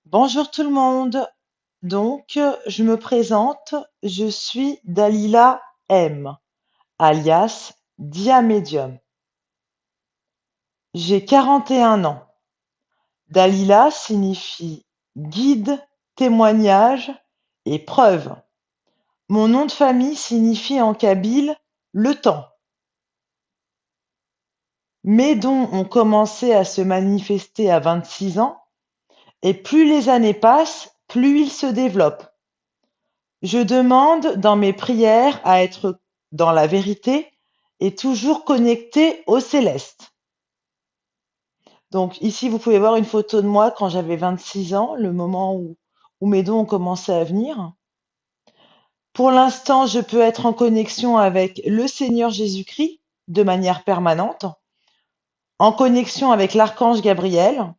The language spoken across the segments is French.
Bonjour tout le monde. Je me présente, je suis Dalila M, alias Dia Medium. J'ai 41 ans. Dalila signifie guide, témoignage et preuve. Mon nom de famille signifie en kabyle le temps. Mes dons ont commencé à se manifester à 26 ans et plus les années passent, plus ils se développent. Je demande dans mes prières à être dans la vérité et toujours connecté au céleste. Donc ici, vous pouvez voir une photo de moi quand j'avais 26 ans, le moment où mes dons ont commencé à venir. Pour l'instant, je peux être en connexion avec le Seigneur Jésus-Christ de manière permanente, en connexion avec l'archange Gabriel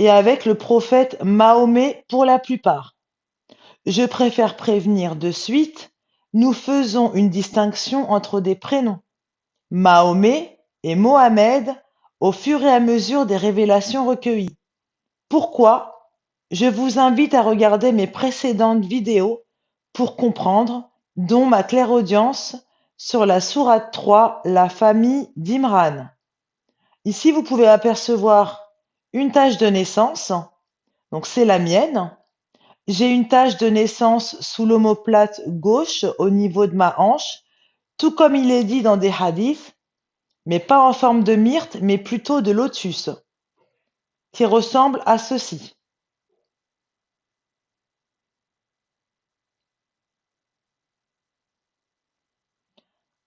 et avec le prophète Mahomet pour la plupart. Je préfère prévenir de suite, nous faisons une distinction entre des prénoms, Mahomet et Mohamed, au fur et à mesure des révélations recueillies. Pourquoi? Je vous invite à regarder mes précédentes vidéos pour comprendre, dont ma clairaudience sur la sourate 3, la famille d'Imran. Ici, vous pouvez apercevoir une tache de naissance, donc c'est la mienne. J'ai une tache de naissance sous l'omoplate gauche au niveau de ma hanche, tout comme il est dit dans des hadiths, mais pas en forme de myrte, mais plutôt de lotus, qui ressemble à ceci.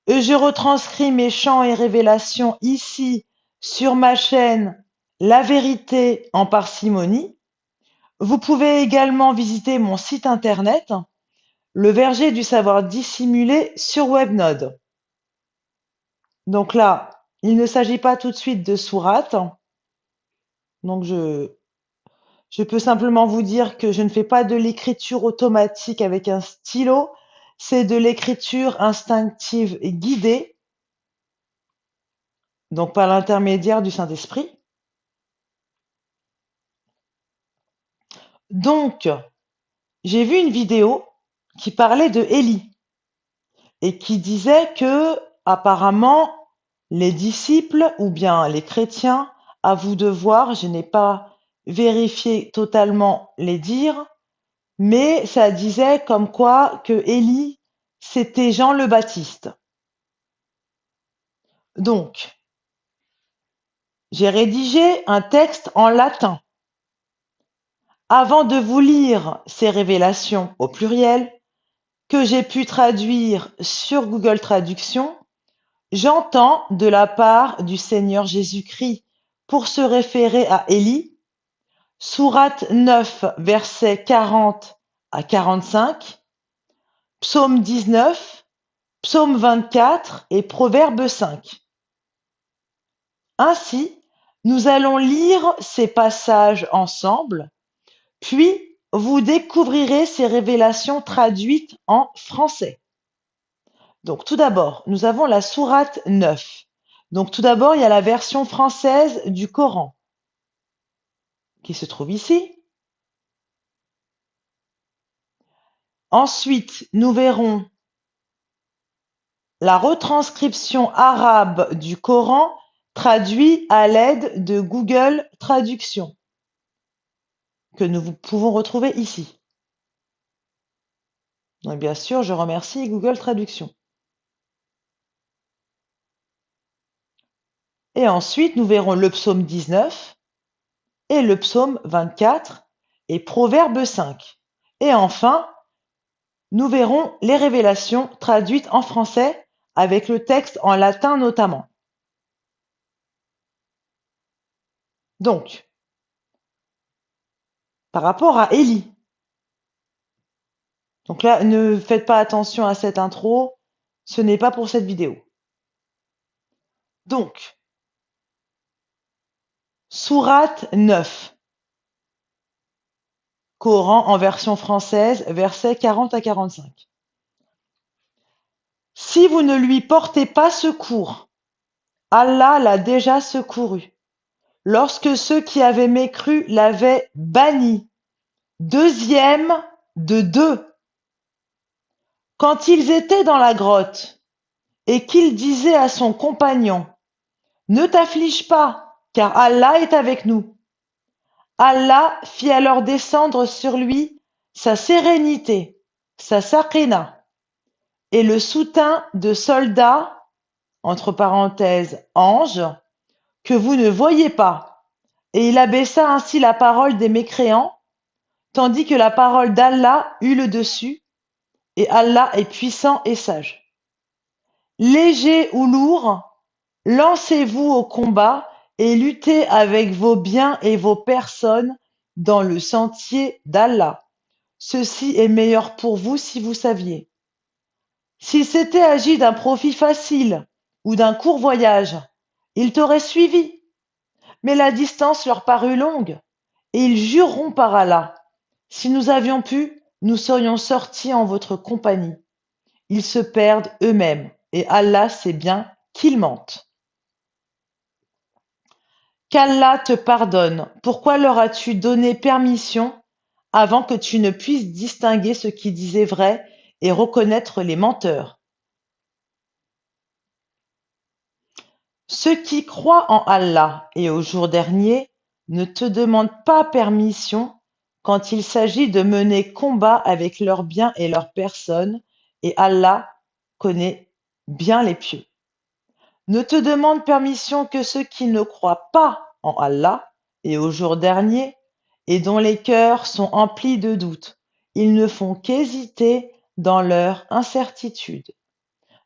Et je retranscris mes chants et révélations ici sur ma chaîne La Vérité en parcimonie. Vous pouvez également visiter mon site internet, Le Verger du Savoir Dissimulé sur Webnode. Donc là, il ne s'agit pas tout de suite de sourate. Donc je peux simplement vous dire que je ne fais pas de l'écriture automatique avec un stylo, c'est de l'écriture instinctive et guidée, donc par l'intermédiaire du Saint-Esprit. Donc, j'ai vu une vidéo qui parlait de Élie et qui disait que apparemment les disciples ou bien les chrétiens, à vous de voir, je n'ai pas vérifié totalement les dires, mais ça disait comme quoi que Élie, c'était Jean le Baptiste. Donc, j'ai rédigé un texte en latin. Avant de vous lire ces révélations au pluriel, que j'ai pu traduire sur Google Traduction, j'entends de la part du Seigneur Jésus-Christ pour se référer à Élie, sourate 9, versets 40 à 45, psaume 19, psaume 24 et proverbe 5. Ainsi, nous allons lire ces passages ensemble, puis vous découvrirez ces révélations traduites en français. Donc tout d'abord, nous avons la sourate 9. Donc tout d'abord, il y a la version française du Coran qui se trouve ici. Ensuite, nous verrons la retranscription arabe du Coran traduit à l'aide de Google Traduction que nous pouvons retrouver ici. Donc bien sûr, je remercie Google Traduction. Et ensuite, nous verrons le psaume 19 et le psaume 24 et Proverbe 5. Et enfin, nous verrons les révélations traduites en français avec le texte en latin notamment. Donc, par rapport à Élie. Donc là, ne faites pas attention à cette intro, ce n'est pas pour cette vidéo. Donc, sourate 9, Coran en version française, versets 40 à 45. Si vous ne lui portez pas secours, Allah l'a déjà secouru, lorsque ceux qui avaient mécru l'avaient banni Deuxième de deux. Quand ils étaient dans la grotte, et qu'il disait à son compagnon, ne t'afflige pas, car Allah est avec nous. Allah fit alors descendre sur lui sa sérénité, sa sakina, et le soutint de soldats, entre parenthèses anges, que vous ne voyez pas, et il abaissa ainsi la parole des mécréants, tandis que la parole d'Allah eut le dessus, et Allah est puissant et sage. Léger ou lourd, lancez-vous au combat et luttez avec vos biens et vos personnes dans le sentier d'Allah. Ceci est meilleur pour vous si vous saviez. S'il s'était agi d'un profit facile ou d'un court voyage, ils t'auraient suivi, mais la distance leur parut longue, et ils jureront par Allah. Si nous avions pu, nous serions sortis en votre compagnie. Ils se perdent eux-mêmes, et Allah sait bien qu'ils mentent. Qu'Allah te pardonne. Pourquoi leur as-tu donné permission avant que tu ne puisses distinguer ce qui disait vrai et reconnaître les menteurs? Ceux qui croient en Allah et au jour dernier ne te demandent pas permission quand il s'agit de mener combat avec leurs biens et leurs personnes, et Allah connaît bien les pieux. Ne te demandent permission que ceux qui ne croient pas en Allah et au jour dernier, et dont les cœurs sont emplis de doutes. Ils ne font qu'hésiter dans leur incertitude.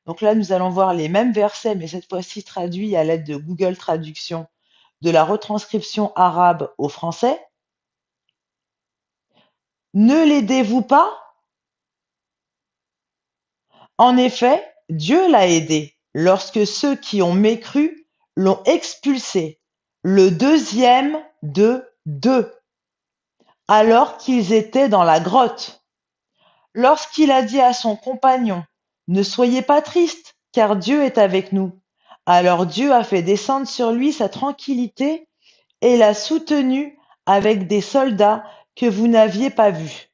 Donc là, nous allons voir les mêmes versets, mais cette fois-ci traduits à l'aide de Google Traduction, de la retranscription arabe au français. Ne l'aidez-vous pas? En effet, Dieu l'a aidé lorsque ceux qui ont mécru l'ont expulsé, le deuxième de deux, alors qu'ils étaient dans la grotte. Lorsqu'il a dit à son compagnon, ne soyez pas triste, car Dieu est avec nous. Alors Dieu a fait descendre sur lui sa tranquillité et l'a soutenu avec des soldats que vous n'aviez pas vus,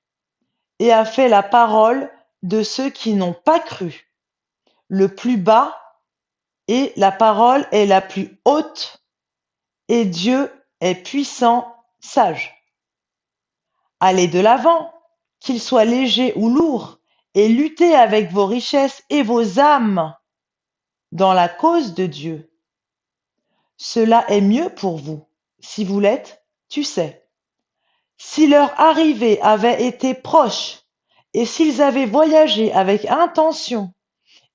et a fait la parole de ceux qui n'ont pas cru le plus bas, et la parole est la plus haute, et Dieu est puissant, sage. Allez de l'avant, qu'il soit léger ou lourd, et luttez avec vos richesses et vos âmes dans la cause de Dieu. Cela est mieux pour vous. Si vous l'êtes, tu sais. Si leur arrivée avait été proche, et s'ils avaient voyagé avec intention,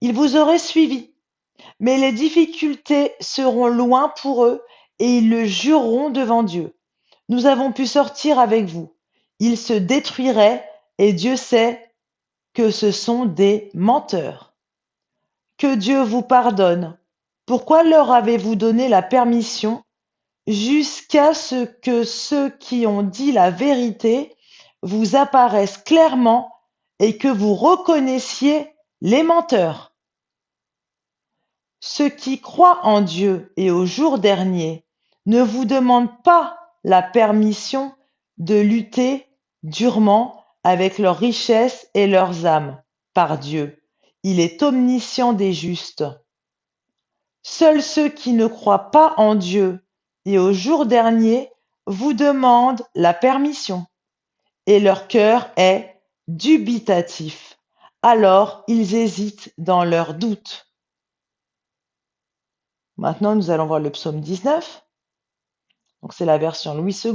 ils vous auraient suivis. Mais les difficultés seront loin pour eux, et ils le jureront devant Dieu. Nous avons pu sortir avec vous. Ils se détruiraient, et Dieu sait que ce sont des menteurs. Que Dieu vous pardonne. Pourquoi leur avez-vous donné la permission jusqu'à ce que ceux qui ont dit la vérité vous apparaissent clairement et que vous reconnaissiez les menteurs? Ceux qui croient en Dieu et au jour dernier ne vous demandent pas la permission de lutter durement avec leurs richesses et leurs âmes, par Dieu. Il est omniscient des justes. Seuls ceux qui ne croient pas en Dieu et au jour dernier vous demandent la permission, et leur cœur est dubitatif. Alors ils hésitent dans leurs doutes. Maintenant, nous allons voir le psaume 19. Donc, c'est la version Louis II,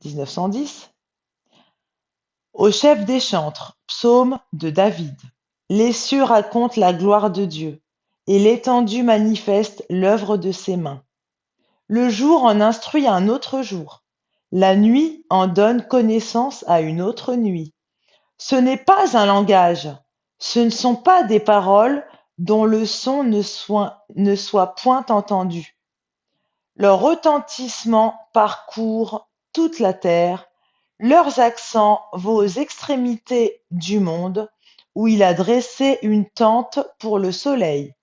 1910. Au chef des chantres, psaume de David. Les cieux racontent la gloire de Dieu, et l'étendue manifeste l'œuvre de ses mains. Le jour en instruit un autre jour, la nuit en donne connaissance à une autre nuit. Ce n'est pas un langage, ce ne sont pas des paroles dont le son ne soit point entendu. Leur retentissement parcourt toute la terre, leurs accents vont aux extrémités du monde, où il a dressé une tente pour le soleil.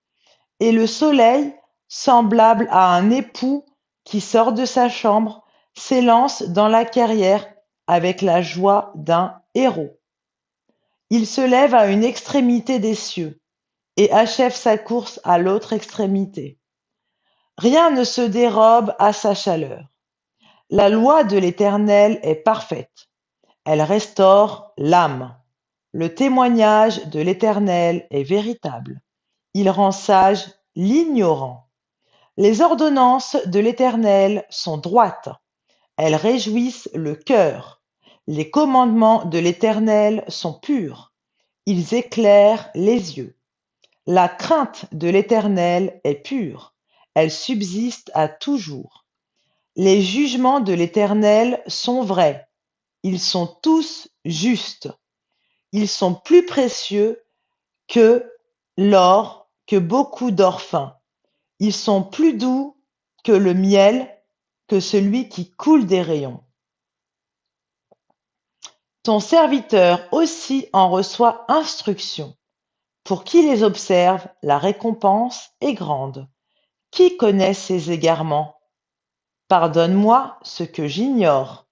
Et le soleil, semblable à un époux qui sort de sa chambre, s'élance dans la carrière avec la joie d'un héros. Il se lève à une extrémité des cieux et achève sa course à l'autre extrémité. Rien ne se dérobe à sa chaleur. La loi de l'Éternel est parfaite. Elle restaure l'âme. Le témoignage de l'Éternel est véritable. Il rend sage l'ignorant. Les ordonnances de l'Éternel sont droites. Elles réjouissent le cœur. Les commandements de l'Éternel sont purs. Ils éclairent les yeux. La crainte de l'Éternel est pure. Elle subsiste à toujours. Les jugements de l'Éternel sont vrais. Ils sont tous justes. Ils sont plus précieux que l'or, que beaucoup d'or fin. Ils sont plus doux que le miel, que celui qui coule des rayons. Ton serviteur aussi en reçoit instruction. Pour qui les observe, la récompense est grande. Qui connaît ses égarements? Pardonne-moi ce que j'ignore.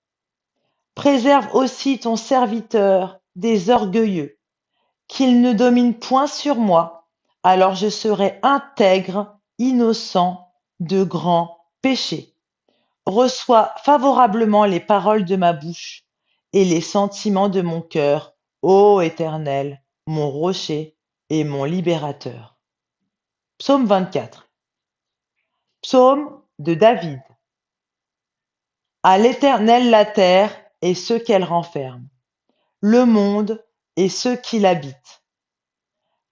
Préserve aussi ton serviteur des orgueilleux, qu'il ne domine point sur moi, alors je serai intègre, innocent de grands péchés. Reçois favorablement les paroles de ma bouche et les sentiments de mon cœur, ô Éternel, mon rocher et mon libérateur. Psaume 24. Psaume de David. À l'Éternel la terre et ceux qu'elle renferme, le monde et ceux qui l'habitent.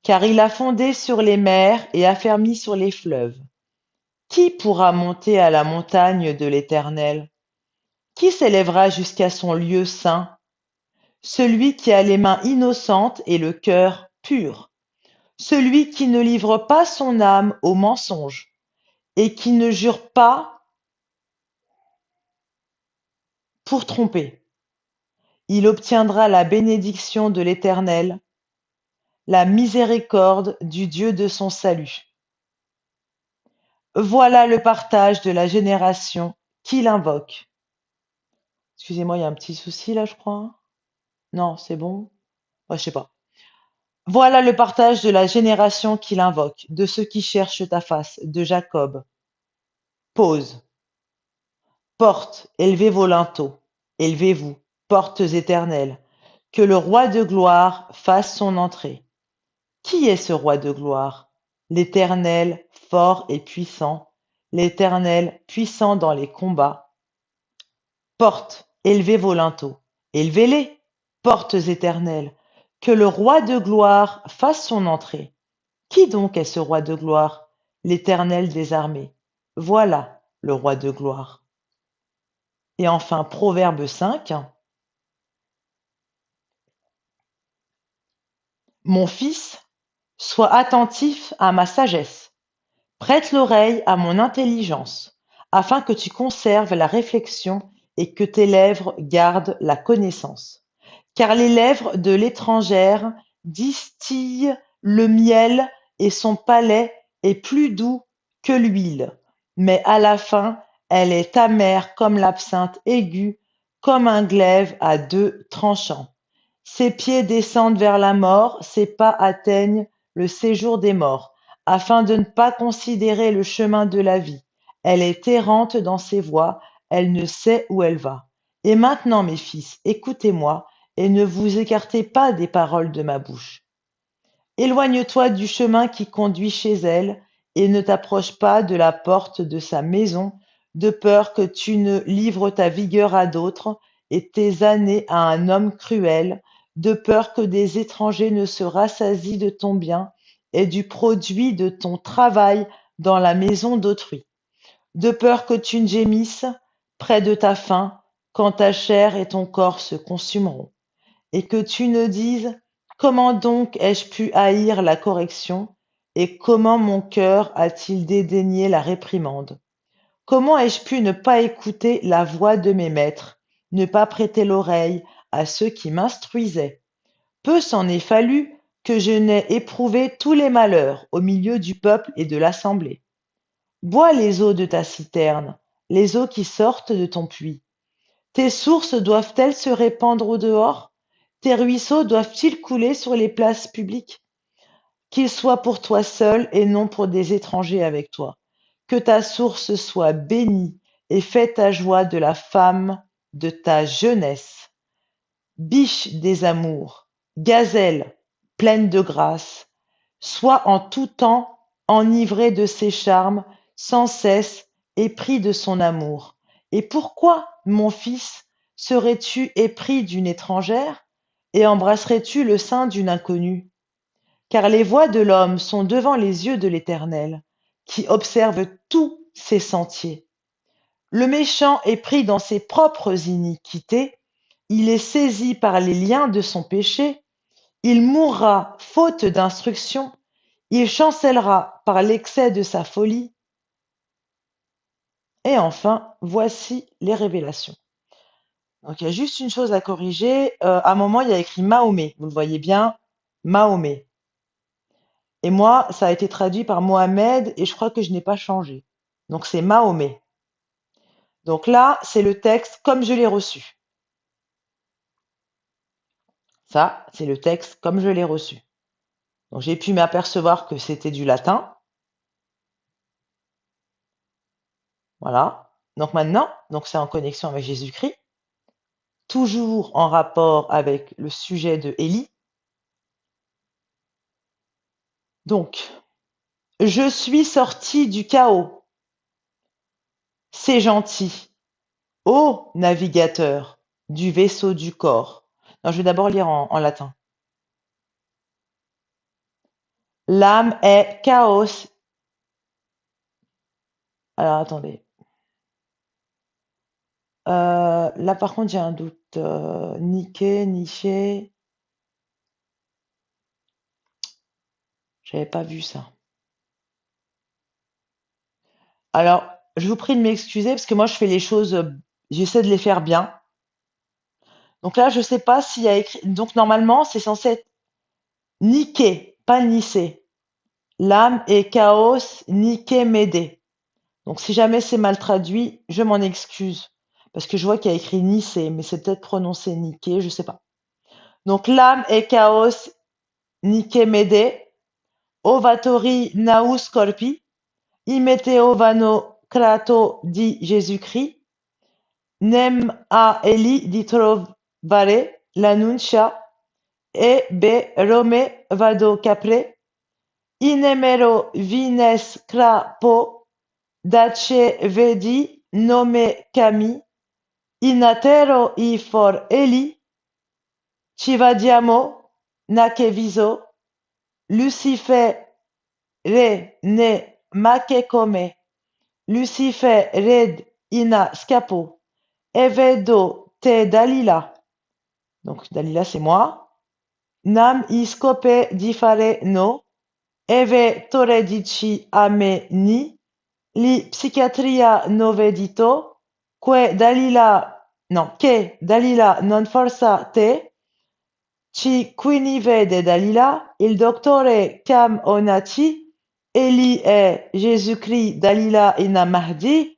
Car il a fondé sur les mers et affermi sur les fleuves. Qui pourra monter à la montagne de l'Éternel? Qui s'élèvera jusqu'à son lieu saint? Celui qui a les mains innocentes et le cœur pur, celui qui ne livre pas son âme au mensonge et qui ne jure pas pour tromper. Il obtiendra la bénédiction de l'Éternel, la miséricorde du Dieu de son salut. Voilà le partage de la génération qui l'invoque. Excusez-moi, il y a un petit souci là, je crois. Non, c'est bon? Ouais, je sais pas. Voilà le partage de la génération qui l'invoque, de ceux qui cherchent ta face, de Jacob. Pause. Portes, élevez vos linteaux. Élevez-vous, portes éternelles. Que le roi de gloire fasse son entrée. Qui est ce roi de gloire? L'Éternel, fort et puissant, l'Éternel, puissant dans les combats. Portes, élevez vos linteaux. Élevez-les, portes éternelles. Que le roi de gloire fasse son entrée. Qui donc est ce roi de gloire? L'Éternel des armées. Voilà le roi de gloire. Et enfin, Proverbe 5. Mon fils, sois attentif à ma sagesse, prête l'oreille à mon intelligence, afin que tu conserves la réflexion et que tes lèvres gardent la connaissance. Car les lèvres de l'étrangère distillent le miel et son palais est plus doux que l'huile. Mais à la fin, elle est amère comme l'absinthe aiguë, comme un glaive à deux tranchants. Ses pieds descendent vers la mort, ses pas atteignent le séjour des morts, afin de ne pas considérer le chemin de la vie. Elle est errante dans ses voies, elle ne sait où elle va. Et maintenant, mes fils, écoutez-moi, et ne vous écartez pas des paroles de ma bouche. Éloigne-toi du chemin qui conduit chez elle, et ne t'approche pas de la porte de sa maison, de peur que tu ne livres ta vigueur à d'autres, et tes années à un homme cruel, de peur que des étrangers ne se rassasient de ton bien et du produit de ton travail dans la maison d'autrui, de peur que tu ne gémisses près de ta faim, quand ta chair et ton corps se consumeront et que tu ne dises: comment donc ai-je pu haïr la correction, et comment mon cœur a-t-il dédaigné la réprimande? Comment ai-je pu ne pas écouter la voix de mes maîtres, ne pas prêter l'oreille à ceux qui m'instruisaient? Peu s'en est fallu que je n'aie éprouvé tous les malheurs au milieu du peuple et de l'assemblée. Bois les eaux de ta citerne, les eaux qui sortent de ton puits. Tes sources doivent-elles se répandre au dehors? Tes ruisseaux doivent-ils couler sur les places publiques? Qu'ils soient pour toi seul et non pour des étrangers avec toi. Que ta source soit bénie et fais ta joie de la femme de ta jeunesse. Biche des amours, gazelle pleine de grâce, sois en tout temps enivré de ses charmes, sans cesse épris de son amour. Et pourquoi, mon fils, serais-tu épris d'une étrangère et embrasserais-tu le sein d'une inconnue? Car les voies de l'homme sont devant les yeux de l'Éternel, qui observe tous ses sentiers. Le méchant est pris dans ses propres iniquités, il est saisi par les liens de son péché, il mourra faute d'instruction, il chancellera par l'excès de sa folie. Et enfin, voici les révélations. Donc il y a juste une chose à corriger. À un moment, il y a écrit Mahomet. Vous le voyez bien, Mahomet. Et moi, ça a été traduit par Mohamed et je crois que je n'ai pas changé. Donc c'est Mahomet. Donc là, c'est le texte comme je l'ai reçu. Ça, c'est le texte comme je l'ai reçu. Donc j'ai pu m'apercevoir que c'était du latin. Voilà. Donc maintenant, donc c'est en connexion avec Jésus-Christ, toujours en rapport avec le sujet de Élie. Donc, je suis sorti du chaos. C'est gentil. Ô navigateur du vaisseau du corps. Non, je vais d'abord lire en latin. L'âme est chaos. Alors attendez. Là par contre j'ai un doute. Niké, Niché. J'avais pas vu ça. Alors, je vous prie de m'excuser parce que moi je fais les choses, j'essaie de les faire bien. Donc là, je sais pas s'il y a écrit. Donc normalement, c'est censé être Niké, pas Nicé. L'âme est chaos, Niké Médé. Donc si jamais c'est mal traduit, je m'en excuse. Parce que je vois qu'il y a écrit Nicé, mais c'est peut-être prononcé Niké, je sais pas. Donc l'âme est chaos, Niké Médé. Ovatori naus corpi. Imeteo vano krato di Jésus-Christ. Nem a Eli di trovare l'annuncia e be Rome vado capre. Inemero vines crapo dace vedi nome cami. Inatero I for Eli. Ci vadiamo nache viso. Lucifer re ne make come. Lucifer red ina scapo. Evedo te Dalila. Donc Dalila, c'est moi. Nam iscope di fare no. Eve tore dici a me ni. Li psichiatria novedito. Que Dalila, no, che Dalila non forza te. Ci quinivede Dalila. Il dottore Cam Onati. Eli è Jésus-Christ Dalila ina Mahdi.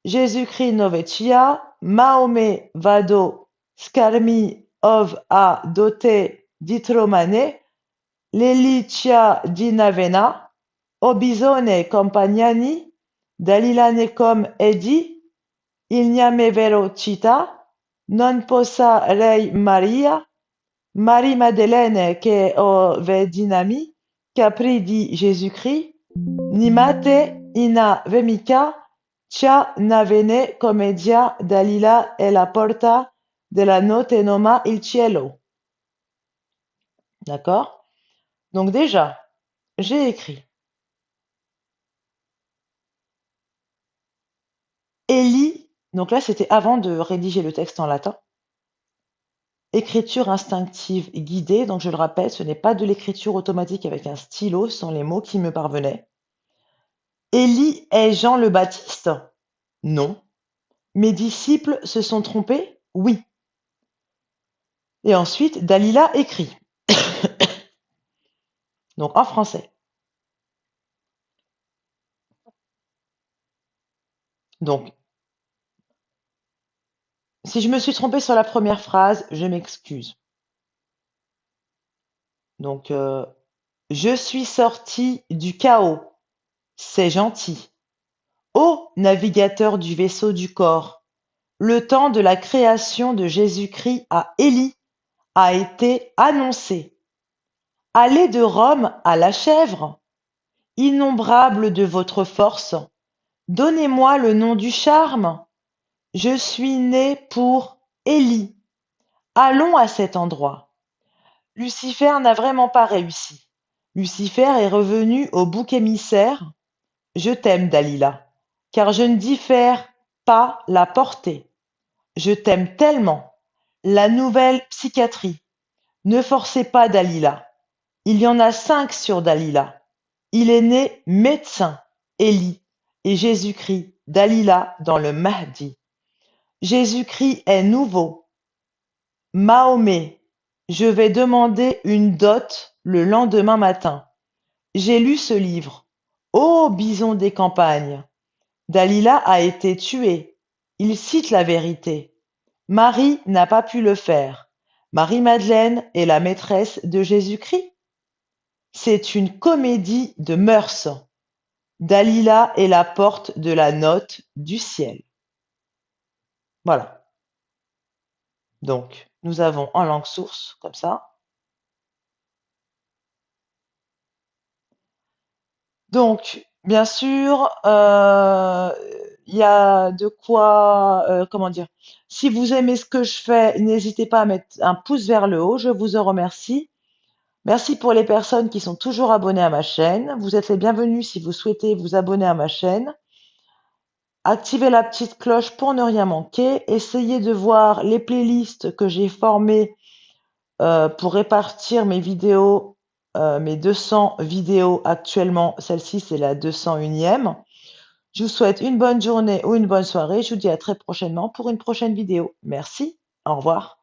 Jésus-Christ Novecia, Mahomet vado scarmi ov a dote ditromane, l'Elicia di Navena, Obisone compagnani, Dalilane com edi, il niame vero cita, non possa rei Maria, Marie Madeleine che o vedinami, capri di Jésus-Christ, Nimate ina vemica, cia navene commedia Dalila e la porta della notte noma il cielo. D'accord? Donc déjà, j'ai écrit Élie, donc là c'était avant de rédiger le texte en latin. Écriture instinctive guidée, donc je le rappelle, ce n'est pas de l'écriture automatique avec un stylo, ce sont les mots qui me parvenaient. Élie est Jean le Baptiste? Non. Mes disciples se sont trompés? Oui. Et ensuite, Dalila écrit. Donc en français. Donc Si je me suis trompée sur la première phrase, je m'excuse. Donc, je suis sorti du chaos, c'est gentil. Ô navigateur du vaisseau du corps, le temps de la création de Jésus-Christ à Élie a été annoncé. Allez de Rome à la chèvre, innombrable de votre force, donnez-moi le nom du charme. Je suis né pour Élie. Allons à cet endroit. Lucifer n'a vraiment pas réussi. Lucifer est revenu au bouc émissaire. Je t'aime, Dalila, car je ne diffère pas la portée. Je t'aime tellement. La nouvelle psychiatrie. Ne forcez pas Dalila. Il y en a 5 sur Dalila. Il est né médecin, Élie, et Jésus-Christ, Dalila dans le Mahdi. Jésus-Christ est nouveau. Mahomet, je vais demander une dot le lendemain matin. J'ai lu ce livre. Ô bison des campagnes! Dalila a été tuée. Il cite la vérité. Marie n'a pas pu le faire. Marie-Madeleine est la maîtresse de Jésus-Christ. C'est une comédie de mœurs. Dalila est la porte de la note du ciel. Voilà. Donc, nous avons en langue source, comme ça. Donc, bien sûr, il y a de quoi, comment dire, si vous aimez ce que je fais, n'hésitez pas à mettre un pouce vers le haut, je vous en remercie. Merci pour les personnes qui sont toujours abonnées à ma chaîne. Vous êtes les bienvenus si vous souhaitez vous abonner à ma chaîne. Activez la petite cloche pour ne rien manquer. Essayez de voir les playlists que j'ai formées pour répartir mes vidéos, mes 200 vidéos actuellement. Celle-ci, c'est la 201e. Je vous souhaite une bonne journée ou une bonne soirée. Je vous dis à très prochainement pour une prochaine vidéo. Merci. Au revoir.